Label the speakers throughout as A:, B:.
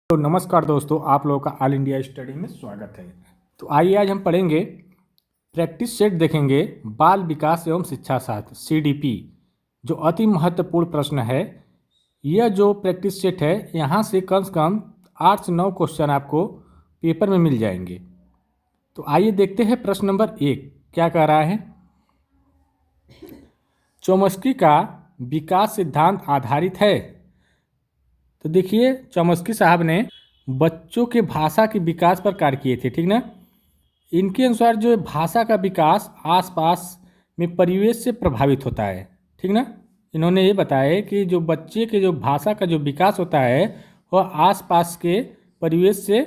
A: तो नमस्कार दोस्तों, आप लोगों का ऑल इंडिया स्टडी में स्वागत है। तो आइए आज हम पढ़ेंगे प्रैक्टिस सेट, देखेंगे बाल विकास एवं शिक्षा शास्त्र CDP, जो अति महत्वपूर्ण प्रश्न है। यह जो प्रैक्टिस सेट है, यहाँ से कम 8 से 9 क्वेश्चन आपको पेपर में मिल जाएंगे। तो आइए देखते हैं प्रश्न नंबर 1 क्या कह रहा है। चोम्स्की का विकास सिद्धांत आधारित है। तो देखिए, चोम्स्की साहब ने बच्चों के भाषा के विकास पर कार्य किए थे, ठीक ना। इनके अनुसार जो भाषा का विकास आसपास में परिवेश से प्रभावित होता है, ठीक ना। इन्होंने ये बताया कि जो बच्चे के जो भाषा का जो विकास होता है वह आसपास के परिवेश से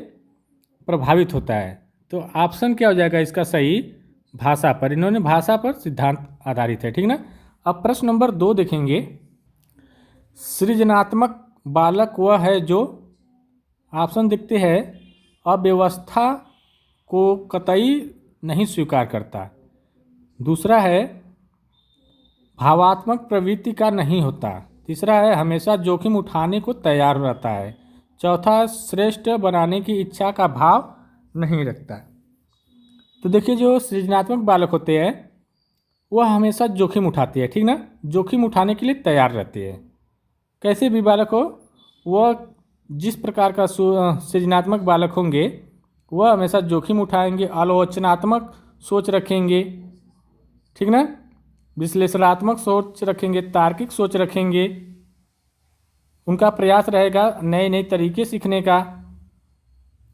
A: प्रभावित होता है। तो ऑप्शन क्या हो जाएगा इसका सही, भाषा पर। इन्होंने भाषा पर सिद्धांत आधारित है, ठीक ना। अब प्रश्न नंबर 2 देखेंगे। सृजनात्मक बालक वह है जो, ऑप्शन देखते हैं, अव्यवस्था को कतई नहीं स्वीकार करता। दूसरा है भावात्मक प्रवृत्ति का नहीं होता। तीसरा है हमेशा जोखिम उठाने को तैयार रहता है। चौथा, श्रेष्ठ बनाने की इच्छा का भाव नहीं रखता। तो देखिए, जो सृजनात्मक बालक होते हैं वह हमेशा जोखिम उठाते हैं, ठीक ना। जोखिम उठाने के लिए तैयार रहते हैं। कैसे भी बालक हो, वह जिस प्रकार का सृजनात्मक बालक होंगे वह हमेशा जोखिम उठाएंगे, आलोचनात्मक सोच रखेंगे, ठीक ना, विश्लेषणात्मक सोच रखेंगे, तार्किक सोच रखेंगे। उनका प्रयास रहेगा नए नए तरीके सीखने का,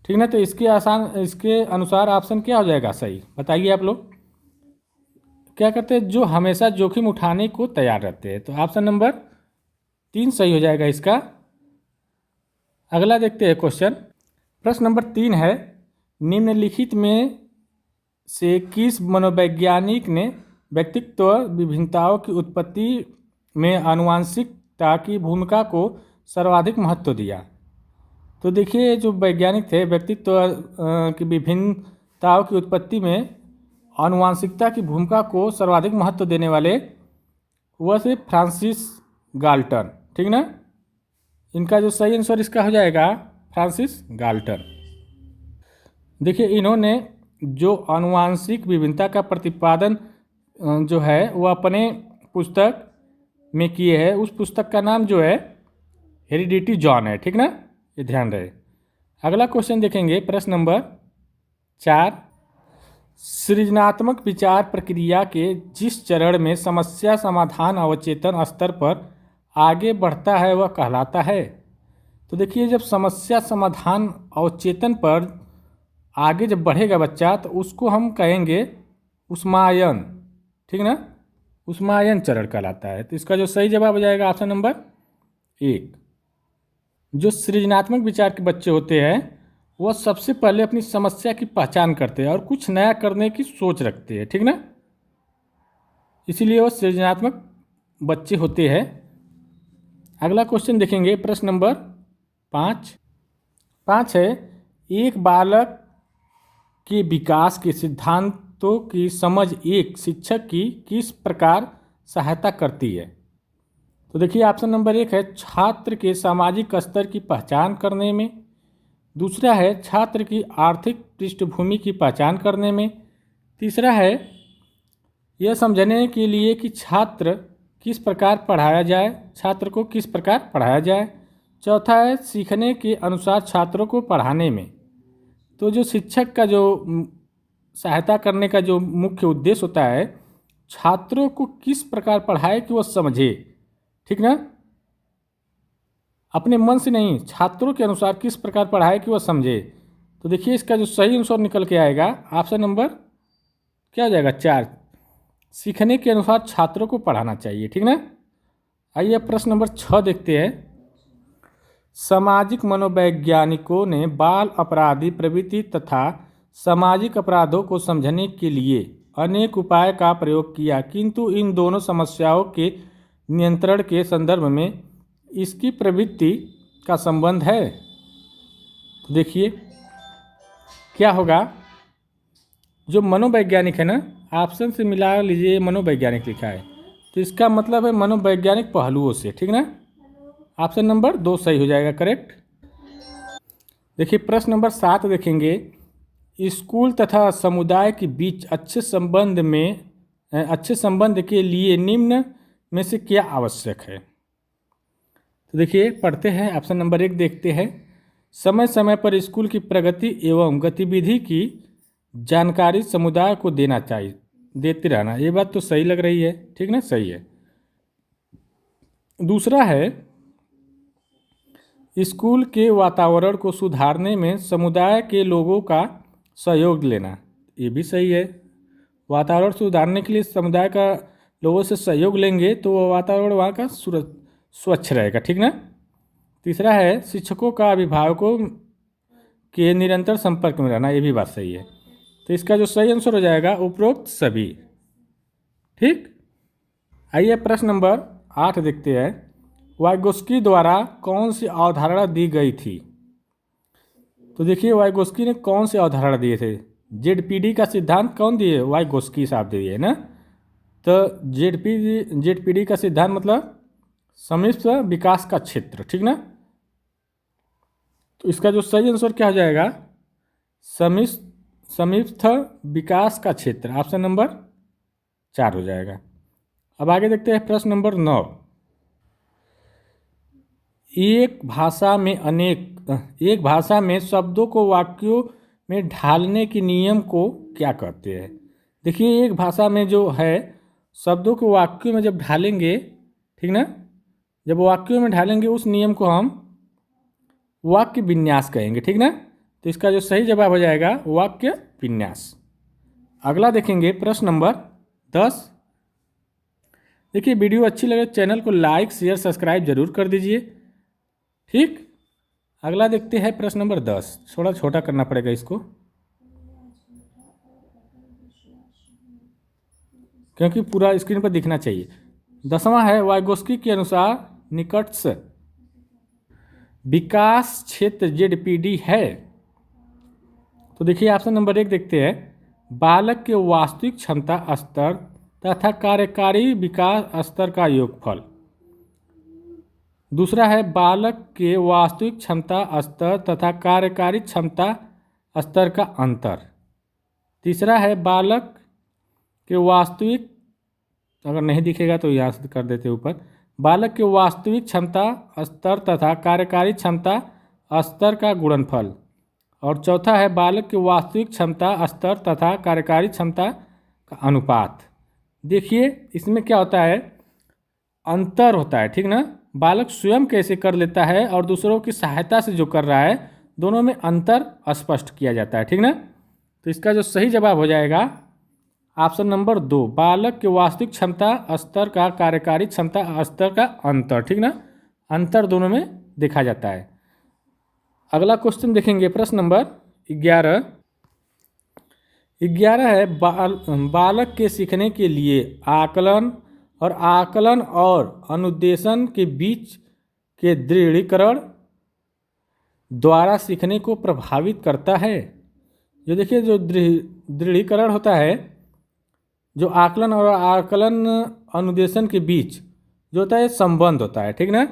A: ठीक ना। तो इसके अनुसार ऑप्शन क्या हो जाएगा सही, बताइए आप लोग। क्या करते हैं, जो हमेशा जोखिम उठाने को तैयार रहते हैं। तो ऑप्शन नंबर 3 सही हो जाएगा इसका। अगला देखते हैं क्वेश्चन। प्रश्न नंबर 3 है, निम्नलिखित में से किस मनोवैज्ञानिक ने व्यक्तित्व विभिन्नताओं की उत्पत्ति में आनुवंशिकता की भूमिका को सर्वाधिक महत्व दिया। तो देखिए, जो वैज्ञानिक थे व्यक्तित्व की विभिन्नताओं की उत्पत्ति में आनुवंशिकता की भूमिका को सर्वाधिक महत्व देने वाले वह थे फ्रांसिस गाल्टन, ठीक ना। इनका जो सही आंसर इसका हो जाएगा फ्रांसिस गाल्टन। देखिए, इन्होंने जो आनुवंशिक विभिन्नता का प्रतिपादन जो है वह अपने पुस्तक में किए हैं। उस पुस्तक का नाम जो है हेरिडिटी जॉन है, ठीक ना, ये ध्यान रहे। अगला क्वेश्चन देखेंगे, प्रश्न नंबर 4। सृजनात्मक विचार प्रक्रिया के जिस चरण में समस्या समाधान अवचेतन स्तर पर आगे बढ़ता है वह कहलाता है। तो देखिए, जब समस्या समाधान अवचेतन पर आगे जब बढ़ेगा बच्चा तो उसको हम कहेंगे उष्मायन, ठीक ना, उष्मायन चरण कहलाता है। तो इसका जो सही जवाब हो जाएगा ऑप्शन नंबर 1। जो सृजनात्मक विचार के बच्चे होते हैं वह सबसे पहले अपनी समस्या की पहचान करते हैं और कुछ नया करने की सोच रखते हैं, ठीक ना, इसीलिए वह सृजनात्मक बच्चे होते हैं। अगला क्वेश्चन देखेंगे, प्रश्न नंबर 5 है, एक बालक के विकास के सिद्धांतों की समझ एक शिक्षक की किस प्रकार सहायता करती है। तो देखिए, ऑप्शन नंबर 1 है छात्र के सामाजिक स्तर की पहचान करने में। दूसरा है छात्र की आर्थिक पृष्ठभूमि की पहचान करने में। तीसरा है यह समझने के लिए कि छात्र किस प्रकार पढ़ाया जाए, छात्र को किस प्रकार पढ़ाया जाए। चौथा है सीखने के अनुसार छात्रों को पढ़ाने में। तो जो शिक्षक का जो सहायता करने का जो मुख्य उद्देश्य होता है, छात्रों को किस प्रकार पढ़ाए कि वह समझे, ठीक ना, अपने मन से नहीं, छात्रों के अनुसार किस प्रकार पढ़ाए कि वह समझे। तो देखिए, इसका जो सही आंसर निकल के आएगा ऑप्शन नंबर क्या हो जाएगा 4, सीखने के अनुसार छात्रों को पढ़ाना चाहिए, ठीक ना। आइए प्रश्न नंबर 6 देखते हैं। सामाजिक मनोवैज्ञानिकों ने बाल अपराधी प्रवृत्ति तथा सामाजिक अपराधों को समझने के लिए अनेक उपाय का प्रयोग किया, किंतु इन दोनों समस्याओं के नियंत्रण के संदर्भ में इसकी प्रवृत्ति का संबंध है। तो देखिए क्या होगा, जो मनोवैज्ञानिक है ना, ऑप्शन से मिला लीजिए, मनोवैज्ञानिक लिखा है तो इसका मतलब है मनोवैज्ञानिक पहलुओं से, ठीक ना। ऑप्शन नंबर 2 सही हो जाएगा, करेक्ट। देखिए प्रश्न नंबर 7 देखेंगे, स्कूल तथा समुदाय के बीच अच्छे संबंध के लिए निम्न में से क्या आवश्यक है। तो देखिए पढ़ते हैं, ऑप्शन नंबर 1 देखते हैं, समय समय पर स्कूल की प्रगति एवं गतिविधि की जानकारी समुदाय को देते रहना। ये बात तो सही लग रही है, ठीक ना, सही है। दूसरा है, स्कूल के वातावरण को सुधारने में समुदाय के लोगों का सहयोग लेना। ये भी सही है। वातावरण सुधारने के लिए समुदाय का लोगों से सहयोग लेंगे तो वातावरण वहाँ का स्वच्छ रहेगा, ठीक ना। तीसरा है, शिक्षकों का अभिभावकों के निरंतर संपर्क में रहना। ये भी बात सही है। तो इसका जो सही आंसर हो जाएगा उपरोक्त सभी, ठीक। आइए प्रश्न नंबर 8 देखते हैं, वाइगोस्की द्वारा कौन सी अवधारणा दी गई थी। तो देखिए वाइगोस्की ने कौन सी अवधारणा दिए थे। जेडपीडी का सिद्धांत कौन दिए, वाइगोस्की साहब दिए ना। तो जेडपीडी का सिद्धांत मतलब सम्मिश्र विकास का क्षेत्र, ठीक ना। तो इसका जो सही आंसर क्या हो जाएगा, सम्मिश्र विकास का क्षेत्र, ऑप्शन नंबर 4 हो जाएगा। अब आगे देखते हैं प्रश्न नंबर 9, एक भाषा में शब्दों को वाक्यों में ढालने के नियम को क्या कहते हैं। देखिए एक भाषा में जो है शब्दों को वाक्यों में जब ढालेंगे, ठीक ना, जब वाक्यों में ढालेंगे उस नियम को हम वाक्य विन्यास कहेंगे, ठीक ना। तो इसका जो सही जवाब हो जाएगा वाक्य विन्यास। अगला देखेंगे प्रश्न नंबर 10। देखिए वीडियो अच्छी लगे चैनल को लाइक शेयर सब्सक्राइब जरूर कर दीजिए, ठीक। अगला देखते हैं प्रश्न नंबर 10, थोड़ा छोटा करना पड़ेगा इसको क्योंकि पूरा स्क्रीन पर दिखना चाहिए। 10वां है, वाइगोस्की के अनुसार निकटस्थ विकास क्षेत्र जेडपीडी है। तो देखिए ऑप्शन नंबर 1 देखते हैं, बालक के वास्तविक क्षमता स्तर तथा कार्यकारी विकास स्तर का योगफल। दूसरा है, बालक के वास्तविक क्षमता स्तर तथा कार्यकारी क्षमता स्तर का अंतर। तीसरा है, बालक के वास्तविक, अगर नहीं दिखेगा तो यहाँ से कर देते ऊपर, बालक के वास्तविक क्षमता स्तर तथा कार्यकारी क्षमता स्तर का गुणनफल। और चौथा है, बालक के वास्तविक क्षमता स्तर तथा कार्यकारी क्षमता का अनुपात। देखिए इसमें क्या होता है, अंतर होता है, ठीक ना। बालक स्वयं कैसे कर लेता है और दूसरों की सहायता से जो कर रहा है, दोनों में अंतर स्पष्ट किया जाता है, ठीक ना। तो इसका जो सही जवाब हो जाएगा ऑप्शन नंबर 2, बालक के वास्तविक क्षमता स्तर का कार्यकारी क्षमता स्तर का अंतर, ठीक ना, अंतर दोनों में देखा जाता है। अगला क्वेश्चन देखेंगे प्रश्न नंबर 11 है, बालक के सीखने के लिए आकलन और अनुदेशन के बीच के दृढ़ीकरण द्वारा सीखने को प्रभावित करता है। जो देखिए जो दृढ़ीकरण होता है, जो आकलन और अनुदेशन के बीच जो होता है संबंध होता है, ठीक ना,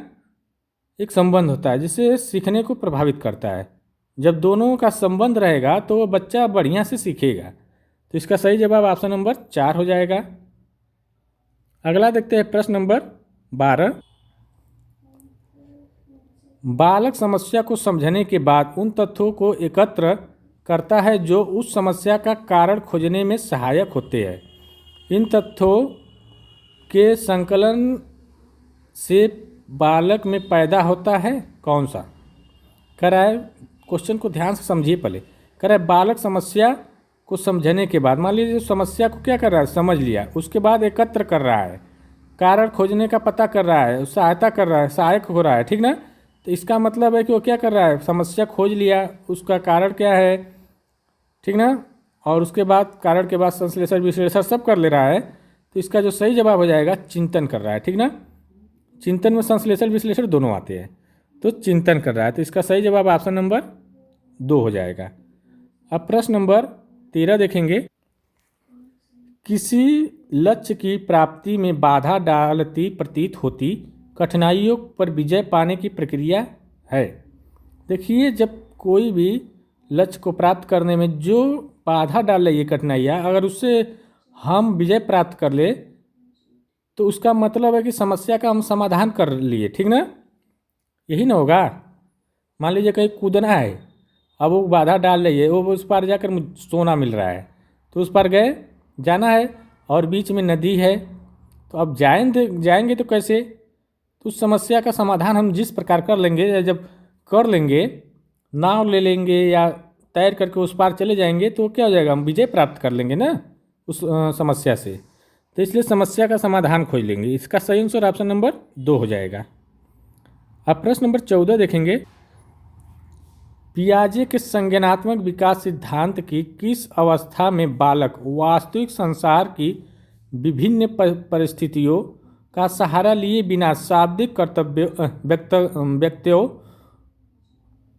A: एक संबंध होता है जिससे सीखने को प्रभावित करता है। जब दोनों का संबंध रहेगा तो वो बच्चा बढ़िया से सीखेगा। तो इसका सही जवाब ऑप्शन नंबर 4 हो जाएगा। अगला देखते हैं प्रश्न नंबर 12, बालक समस्या को समझने के बाद उन तथ्यों को एकत्र करता है जो उस समस्या का कारण खोजने में सहायक होते हैं। इन तथ्यों के संकलन से बालक में पैदा होता है कौन सा। कह रहा है, क्वेश्चन को ध्यान से समझिए पहले। कह रहा है बालक समस्या को समझने के बाद, मान लीजिए समस्या को क्या कर रहा है, समझ लिया, उसके बाद एकत्र कर रहा है, कारण खोजने का पता कर रहा है, सहायता कर रहा है, सहायक हो रहा है, ठीक ना। तो इसका मतलब है कि वो क्या कर रहा है, समस्या खोज लिया, उसका कारण क्या है, ठीक ना, और उसके बाद कारण के बाद संश्लेषण विश्लेषण सब कर ले रहा है। तो इसका जो सही जवाब हो जाएगा चिंतन कर रहा है, ठीक ना। चिंतन में संश्लेषण विश्लेषण दोनों आते हैं, तो चिंतन कर रहा है। तो इसका सही जवाब ऑप्शन नंबर 2 हो जाएगा। अब प्रश्न नंबर 13 देखेंगे, किसी लक्ष्य की प्राप्ति में बाधा डालती प्रतीत होती कठिनाइयों पर विजय पाने की प्रक्रिया है। देखिए जब कोई भी लक्ष्य को प्राप्त करने में जो बाधा डाल रही है कठिनाइयाँ, अगर उससे हम विजय प्राप्त कर ले तो उसका मतलब है कि समस्या का हम समाधान कर लिए, ठीक ना? यही ना होगा। मान लीजिए कहीं कूदना है, अब वो बाधा डाल रही है, वो उस पार जाकर सोना मिल रहा है, तो उस पार गए, जाना है, और बीच में नदी है, तो अब जाएंगे तो कैसे? तो उस समस्या का समाधान हम जिस प्रकार कर लेंगे, या जब कर लेंगे, नाव ले लेंगे या तैर करके उस पार चले जाएंगे, तो क्या हो जाएगा, हम विजय प्राप्त कर लेंगे ना उस समस्या से। तो इसलिए समस्या का समाधान खोज लेंगे। इसका सही आंसर ऑप्शन नंबर 2 हो जाएगा। अब प्रश्न नंबर 14 देखेंगे। पियाजे के संज्ञानात्मक विकास सिद्धांत की किस अवस्था में बालक वास्तविक संसार की विभिन्न परिस्थितियों का सहारा लिए बिना शाब्दिक व्यक्तियों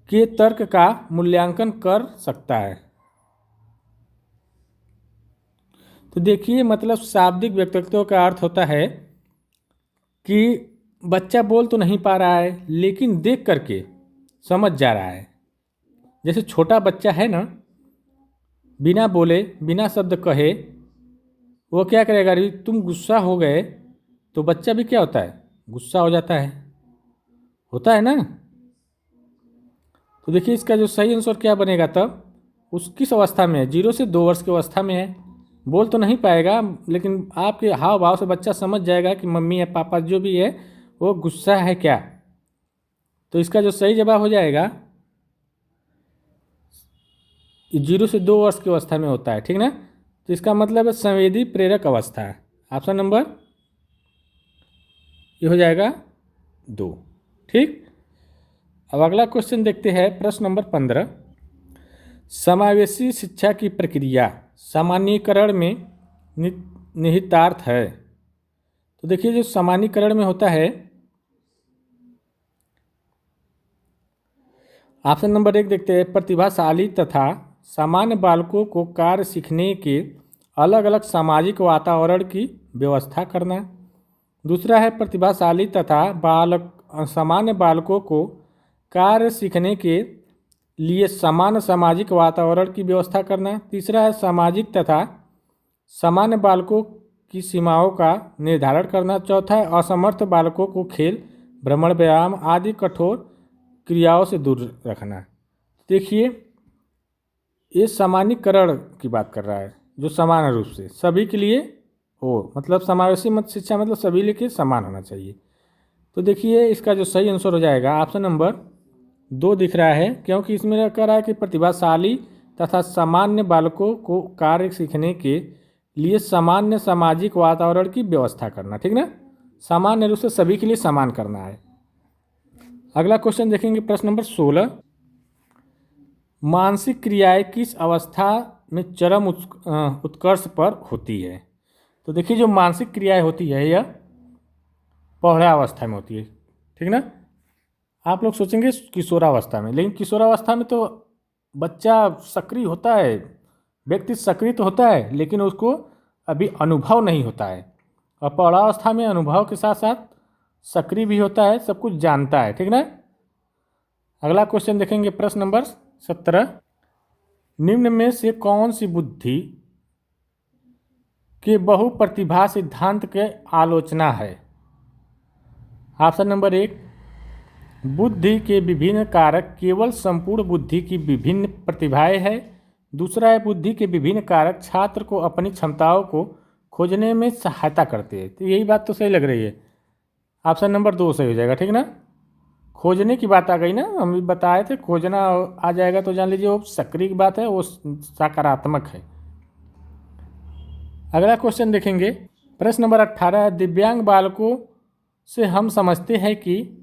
A: के तर्क का मूल्यांकन कर सकता है? तो देखिए, मतलब शाब्दिक व्यक्तित्व का अर्थ होता है कि बच्चा बोल तो नहीं पा रहा है लेकिन देख करके समझ जा रहा है। जैसे छोटा बच्चा है ना, बिना बोले बिना शब्द कहे वो क्या करेगा, अरे तुम गुस्सा हो गए, तो बच्चा भी क्या होता है, गुस्सा हो जाता है, होता है ना। तो देखिए इसका जो सही आंसर क्या बनेगा, तब उस किस अवस्था में है, 0 से 2 वर्ष की अवस्था में है। बोल तो नहीं पाएगा लेकिन आपके हाव भाव से बच्चा समझ जाएगा कि मम्मी या पापा जो भी है वो गुस्सा है क्या। तो इसका जो सही जवाब हो जाएगा, 0 से 2 वर्ष की अवस्था में होता है, ठीक ना। तो इसका मतलब है संवेदी प्रेरक अवस्था है। ऑप्शन नंबर ये हो जाएगा 2, ठीक। अब अगला क्वेश्चन देखते हैं, प्रश्न नंबर 15। समावेशी शिक्षा की प्रक्रिया सामान्यीकरण में निहितार्थ है। तो देखिए जो सामान्यीकरण में होता है, ऑप्शन नंबर 1 देखते हैं, प्रतिभाशाली तथा सामान्य बालकों को कार्य सीखने के अलग अलग सामाजिक वातावरण की व्यवस्था करना। दूसरा है प्रतिभाशाली तथा सामान्य बालकों को कार्य सीखने के लिए समान सामाजिक वातावरण की व्यवस्था करना। तीसरा है सामाजिक तथा सामान्य बालकों की सीमाओं का निर्धारण करना। चौथा है असमर्थ बालकों को खेल, भ्रमण, व्यायाम आदि कठोर क्रियाओं से दूर रखना। देखिए ये सामान्यीकरण की बात कर रहा है, जो समान रूप से सभी के लिए हो, मतलब समावेशी मत शिक्षा मतलब सभी के लिए समान होना चाहिए। तो देखिए इसका जो सही आंसर हो जाएगा ऑप्शन नंबर 2 दिख रहा है, क्योंकि इसमें कह रहा है कि प्रतिभाशाली तथा सामान्य बालकों को कार्य सीखने के लिए सामान्य सामाजिक वातावरण की व्यवस्था करना, ठीक ना, सामान्य रूप से सभी के लिए समान करना है। अगला क्वेश्चन देखेंगे, प्रश्न नंबर 16। मानसिक क्रियाएं किस अवस्था में चरम उत्कर्ष पर होती है? तो देखिए जो मानसिक क्रियाएं होती है यह पौगड़ावस्था में होती है, ठीक ना। आप लोग सोचेंगे किशोरावस्था में, लेकिन किशोरावस्था में तो बच्चा सक्रिय होता है, व्यक्ति सक्रिय तो होता है लेकिन उसको अभी अनुभव नहीं होता है। और पौगड़ावस्था में अनुभव के साथ साथ सक्रिय भी होता है, सब कुछ जानता है, ठीक ना। अगला क्वेश्चन देखेंगे, प्रश्न नंबर 17। निम्न में से कौन सी बुद्धि के बहुप्रतिभा सिद्धांत के आलोचना है? ऑप्शन नंबर 1, बुद्धि के विभिन्न कारक केवल संपूर्ण बुद्धि की विभिन्न प्रतिभाएं है। दूसरा है बुद्धि के विभिन्न कारक छात्र को अपनी क्षमताओं को खोजने में सहायता करते हैं। तो यही बात तो सही लग रही है, ऑप्शन नंबर 2 सही हो जाएगा, ठीक ना। खोजने की बात आ गई ना, हम भी बताए थे खोजना आ जाएगा तो जान लीजिए वो सक्रिय की बात है, वो सकारात्मक है। अगला क्वेश्चन देखेंगे, प्रश्न नंबर 18। दिव्यांग बालकों से हम समझते हैं कि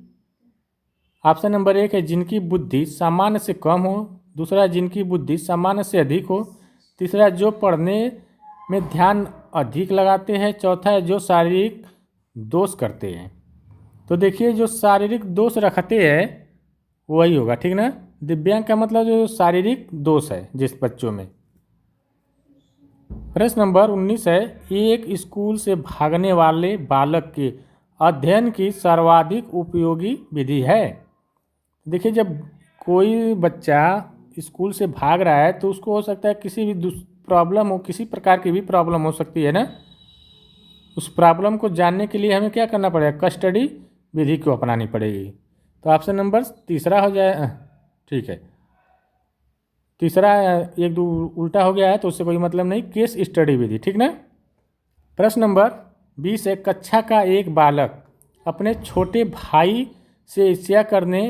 A: ऑप्शन नंबर 1 है जिनकी बुद्धि सामान्य से कम हो। दूसरा जिनकी बुद्धि सामान्य से अधिक हो। तीसरा जो पढ़ने में ध्यान अधिक लगाते हैं। चौथा है जो शारीरिक दोष करते हैं। तो देखिए जो शारीरिक दोष रखते हैं वही होगा, ठीक ना। दिव्यांग का मतलब जो शारीरिक दोष है जिस बच्चों में। प्रश्न नंबर 19 है, एक स्कूल से भागने वाले बालक के अध्ययन की सर्वाधिक उपयोगी विधि है। देखिए जब कोई बच्चा स्कूल से भाग रहा है तो उसको हो सकता है किसी भी प्रॉब्लम हो, किसी प्रकार की भी प्रॉब्लम हो सकती है ना। उस प्रॉब्लम को जानने के लिए हमें क्या करना पड़ेगा, कस्टडी विधि को अपनानी पड़ेगी। तो ऑप्शन नंबर तीसरा हो जाए, ठीक है। तीसरा एक दो उल्टा हो गया है तो उससे कोई मतलब नहीं, केस स्टडी विधि, ठीक ना। प्रश्न नंबर 20 है, कक्षा का एक बालक अपने छोटे भाई से ईर्ष्या करने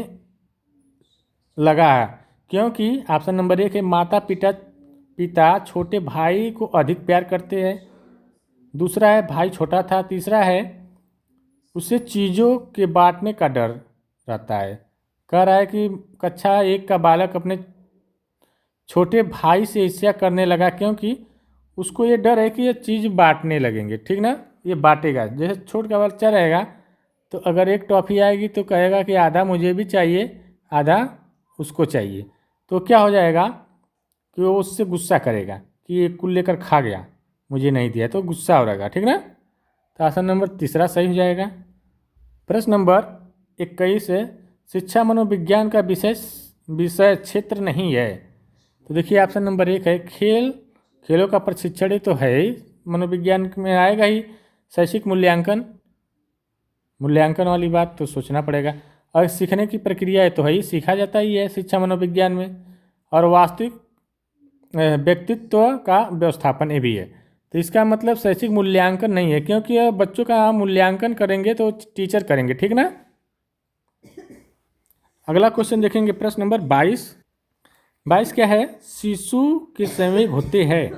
A: लगा है क्योंकि ऑप्शन नंबर 1 है, माता पिता छोटे भाई को अधिक प्यार करते हैं। दूसरा है, भाई छोटा था। तीसरा है, उसे चीज़ों के बांटने का डर रहता है। कह रहा है कि कक्षा एक का बालक अपने छोटे भाई से ईर्ष्या करने लगा क्योंकि उसको ये डर है कि ये चीज़ बांटने लगेंगे, ठीक ना, ये बांटेगा। जैसे छोट का बच्चा रहेगा तो अगर एक टॉफ़ी आएगी तो कहेगा कि आधा मुझे भी चाहिए, आधा उसको चाहिए। तो क्या हो जाएगा कि वो उससे गुस्सा करेगा कि ये कुल लेकर खा गया, मुझे नहीं दिया, तो गुस्सा हो रहेगा, ठीक ना। तो ऑप्शन नंबर तीसरा सही हो जाएगा। प्रश्न नंबर 21 है, शिक्षा मनोविज्ञान का विषय क्षेत्र नहीं है। तो देखिए ऑप्शन नंबर 1 है, खेलों का प्रशिक्षण तो है ही, मनोविज्ञान में आएगा ही। शैक्षिक मूल्यांकन वाली बात तो सोचना पड़ेगा। और सीखने की प्रक्रिया है तो है ही, सीखा जाता ही है शिक्षा मनोविज्ञान में। और वास्तविक व्यक्तित्व का व्यवस्थापन ये भी है। तो इसका मतलब शैक्षिक मूल्यांकन नहीं है क्योंकि बच्चों का मूल्यांकन करेंगे तो टीचर करेंगे, ठीक ना। अगला क्वेश्चन देखेंगे, प्रश्न नंबर 22 क्या है, शिशु के संवेग होते हैं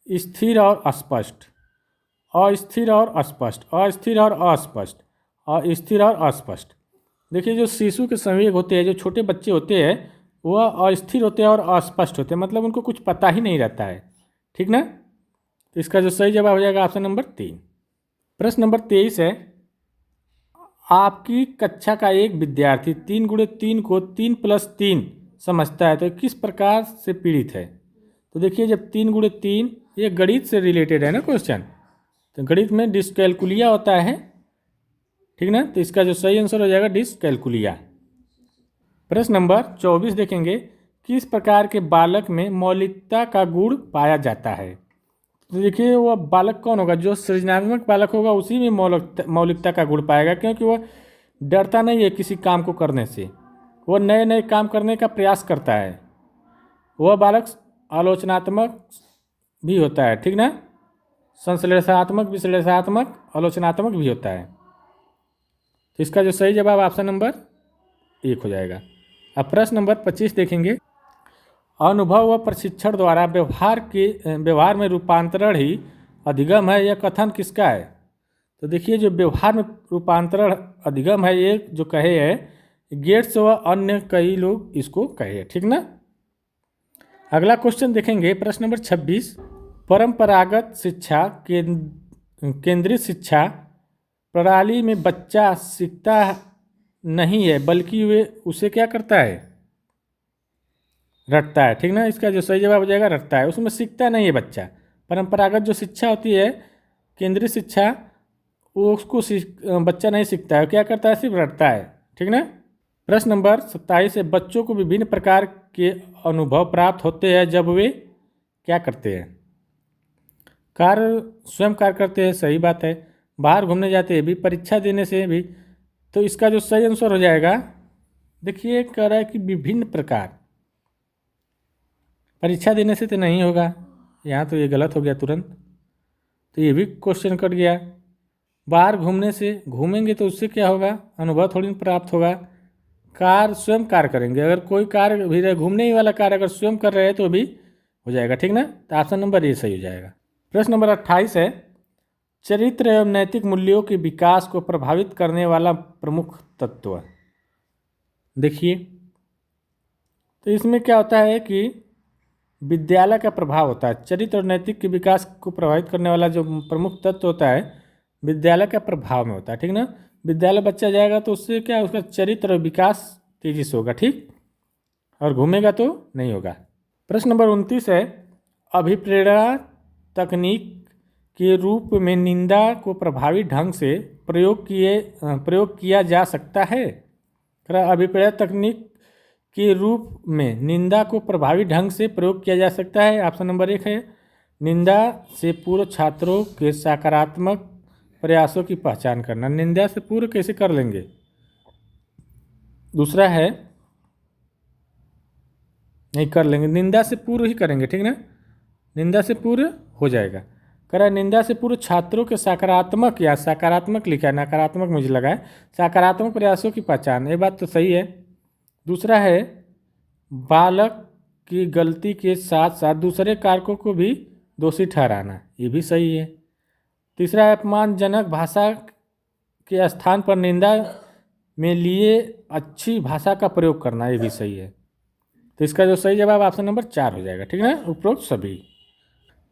A: स्थिर और अस्पष्ट, अस्थिर और अस्पष्ट, अस्थिर और अस्पष्ट, अस्थिर और अस्पष्ट। देखिए जो शिशु के संवेग होते हैं, जो छोटे बच्चे होते हैं, वह अस्थिर होते हैं और अस्पष्ट होते हैं, मतलब उनको कुछ पता ही नहीं रहता है, ठीक ना। तो इसका जो सही जवाब हो जाएगा ऑप्शन नंबर 3। प्रश्न नंबर 23 है, आपकी कक्षा का एक विद्यार्थी 3 × 3 को 3+3 समझता है तो किस प्रकार से पीड़ित है। तो देखिए जब 3 × 3, ये गणित से रिलेटेड है ना क्वेश्चन, तो गणित में डिस्कैलकुलिया होता है, ठीक ना। तो इसका जो सही आंसर हो जाएगा डिस्कैलकुलिया। प्रश्न नंबर 24 देखेंगे, किस प्रकार के बालक में मौलिकता का गुण पाया जाता है। तो देखिए वह बालक कौन होगा, जो सृजनात्मक बालक होगा उसी में मौलिकता का गुण पाएगा क्योंकि वह डरता नहीं है किसी काम को करने से, वह नए नए काम करने का प्रयास करता है। वह बालक आलोचनात्मक भी होता है, ठीक ना, संश्लेषणात्मक, विश्लेषणात्मक, आलोचनात्मक भी होता है। तो इसका जो सही जवाब ऑप्शन नंबर 1 हो जाएगा। अब प्रश्न नंबर 25 देखेंगे, अनुभव व प्रशिक्षण द्वारा व्यवहार में रूपांतरण ही अधिगम है, यह कथन किसका है। तो देखिए जो व्यवहार में रूपांतरण अधिगम है, ये जो कहे है गेट्स व अन्य कई लोग इसको कहे, ठीक ना। अगला क्वेश्चन देखेंगे, प्रश्न नंबर 26, परंपरागत शिक्षा केंद्रित शिक्षा प्रणाली में बच्चा सीखता नहीं है बल्कि वे उसे क्या करता है, रटता है, ठीक ना। इसका जो सही जवाब हो जाएगा रटता है, उसमें सीखता नहीं है बच्चा। परंपरागत जो शिक्षा होती है, केंद्रीय शिक्षा, वो उसको बच्चा नहीं सीखता है, क्या करता है, सिर्फ रटता है, ठीक ना। प्रश्न नंबर 27 है, बच्चों को विभिन्न प्रकार के अनुभव प्राप्त होते हैं जब वे क्या करते हैं, स्वयं कार्य करते हैं, सही बात है। बाहर घूमने जाते हैं भी, परीक्षा देने से भी। तो इसका जो सही आंसर हो जाएगा, देखिए कह रहा है कि विभिन्न प्रकार, परीक्षा देने से तो नहीं होगा, यहाँ तो ये गलत हो गया तुरंत, तो ये भी क्वेश्चन कट गया। बाहर घूमने से, घूमेंगे तो उससे क्या होगा, अनुभव थोड़ी प्राप्त होगा। स्वयं कार्य करेंगे, अगर कोई कार्य भी रहे, घूमने ही वाला कार्य अगर स्वयं कर रहे हैं तो भी हो जाएगा, ठीक ना। तो ऑप्शन नंबर ए सही हो जाएगा। प्रश्न नंबर 28 है, चरित्र एवं नैतिक मूल्यों के विकास को प्रभावित करने वाला प्रमुख तत्व। देखिए तो इसमें क्या होता है कि विद्यालय का प्रभाव होता है, चरित्र और नैतिक के विकास को प्रभावित करने वाला जो प्रमुख तत्व होता है विद्यालय का प्रभाव में होता है, ठीक ना। विद्यालय बच्चा जाएगा तो उससे क्या, उसका चरित्र और विकास तेजी से होगा, ठीक, और घूमेगा तो नहीं होगा। प्रश्न नंबर 29 है, अभिप्रेरणा तकनीक के रूप में निंदा को प्रभावी ढंग से प्रयोग किया जा सकता है। अभिप्रेरणा तकनीक के रूप में निंदा को प्रभावी ढंग से प्रयोग किया जा सकता है? ऑप्शन नंबर 1 है निंदा से पूर्व छात्रों के सकारात्मक प्रयासों की पहचान करना। निंदा से पूर्व कैसे कर लेंगे? दूसरा है नहीं कर लेंगे, निंदा से पूर्व ही करेंगे, ठीक ना, निंदा से पूर्व हो जाएगा। करा निंदा से पूर्व छात्रों के सकारात्मक या सकारात्मक लिखा है, नकारात्मक मुझे लगा है, सकारात्मक प्रयासों की पहचान, ये बात तो सही है। दूसरा है बालक की गलती के साथ साथ दूसरे कारकों को भी दोषी ठहराना, ये भी सही है। तीसरा है अपमानजनक भाषा के स्थान पर निंदा में लिए अच्छी भाषा का प्रयोग करना, ये भी सही है। तो इसका जो सही जवाब ऑप्शन नंबर 4 हो जाएगा, ठीक है ना, उपरोक्त सभी।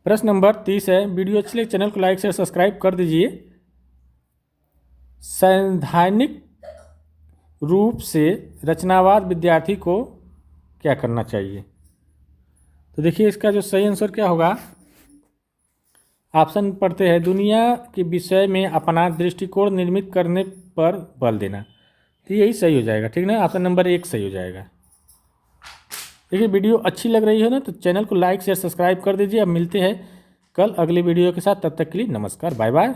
A: प्रश्न नंबर 30 है वीडियो अच्छी लगे चैनल को लाइक शेयर सब्सक्राइब कर दीजिए। सैद्धांतिक रूप से रचनावाद विद्यार्थी को क्या करना चाहिए? तो देखिए इसका जो सही आंसर क्या होगा, ऑप्शन पढ़ते हैं, दुनिया के विषय में अपना दृष्टिकोण निर्मित करने पर बल देना। तो यही सही हो जाएगा, ठीक ना, ऑप्शन नंबर 1 सही हो जाएगा। देखिए वीडियो अच्छी लग रही है ना तो चैनल को लाइक शेयर सब्सक्राइब कर दीजिए। अब मिलते हैं कल अगली वीडियो के साथ, तब तक के लिए नमस्कार, बाय बाय।